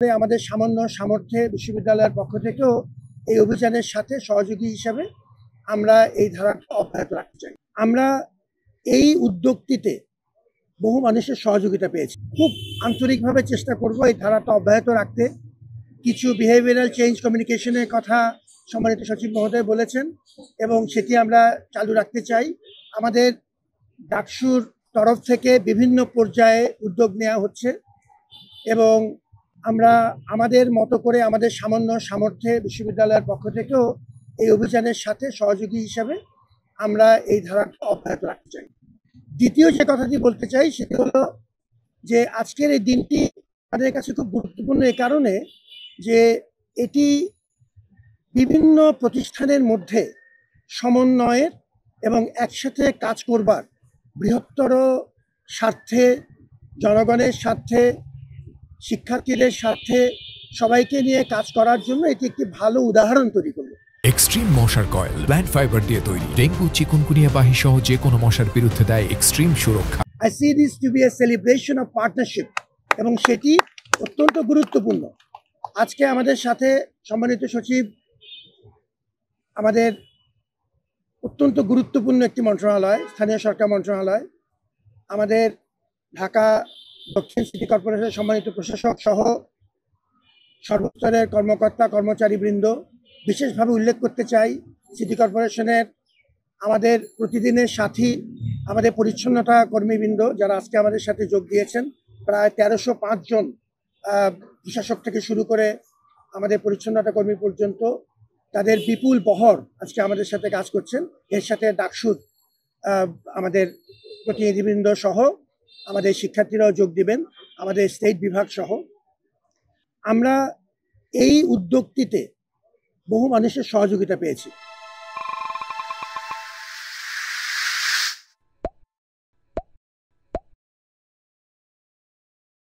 আমাদের সামান্য সামর্থ্যে বিশ্ববিদ্যালয়ের পক্ষ থেকেও এই অভিযানের সাথে সহযোগী হিসাবে আমরা এই ধারাটা অব্যাহত রাখতে চাই। আমরা এই উদ্যোগটিতে বহু মানুষের সহযোগিতা পেয়েছি। খুব আন্তরিকভাবে চেষ্টা করব এই ধারাটা অব্যাহত রাখতে। কিছু বিহেভিয়ারাল চেঞ্জ কমিউনিকেশনের কথা সম্মানিত সচিব মহোদয় বলেছেন এবং সেটি আমরা চালু রাখতে চাই। আমাদের ডাকসুর তরফ থেকে বিভিন্ন পর্যায়ে উদ্যোগ নেওয়া হচ্ছে এবং আমরা আমাদের মতো করে আমাদের সামান্য সামর্থ্যে বিশ্ববিদ্যালয়ের পক্ষ থেকেও এই অভিযানের সাথে সহযোগী হিসাবে আমরা এই ধারাটা অব্যাহত রাখতে চাই। দ্বিতীয় যে কথাটি বলতে চাই সেটি হলো যে আজকের এই দিনটি আমাদের কাছে খুব গুরুত্বপূর্ণ এই কারণে যে এটি বিভিন্ন প্রতিষ্ঠানের মধ্যে সমন্বয়ের এবং একসাথে কাজ করবার বৃহত্তর স্বার্থে, জনগণের স্বার্থে, শিক্ষার্থীদের স্বার্থে সবাইকে নিয়ে কাজ করার জন্য এটি একটি ভালো উদাহরণ তৈরি করবে। এক্সট্রিম মশার কয়েল প্ল্যান্ট ফাইবার দিয়ে তৈরি, ডেঙ্গু, চিকুনগুনিয়া বাহি সহ যে কোনো মশার বিরুদ্ধে দেয় এক্সট্রিম সুরক্ষা। I see this to be a celebration of partnership এবং সেটি অত্যন্ত গুরুত্বপূর্ণ। আজকে আমাদের সাথে সম্মানিত সচিব আমাদের অত্যন্ত গুরুত্বপূর্ণ একটি মন্ত্রণালয়, স্থানীয় সরকার মন্ত্রণালয়, আমাদের ঢাকা দক্ষিণ সিটি কর্পোরেশনের সম্মানিত প্রশাসক সহ সর্বস্তরের কর্মকর্তা কর্মচারীবৃন্দ, বিশেষভাবে উল্লেখ করতে চাই সিটি কর্পোরেশনের আমাদের প্রতিদিনের সাথী, আমাদের পরিচ্ছন্নতা কর্মীবৃন্দ যারা আজকে আমাদের সাথে যোগ দিয়েছেন। প্রায় 1305 জন প্রশাসক থেকে শুরু করে আমাদের পরিচ্ছন্নতা কর্মী পর্যন্ত তাদের বিপুল বহর আজকে আমাদের সাথে কাজ করছেন। এর সাথে ডাকসুর আমাদের প্রতিনিধিবৃন্দ সহ আমাদের শিক্ষার্থীরাও যোগ দিবেন, আমাদের স্টেট বিভাগ সহ। আমরা এই উদ্যোগটিতে বহু মানুষের সহযোগিতা পেয়েছি।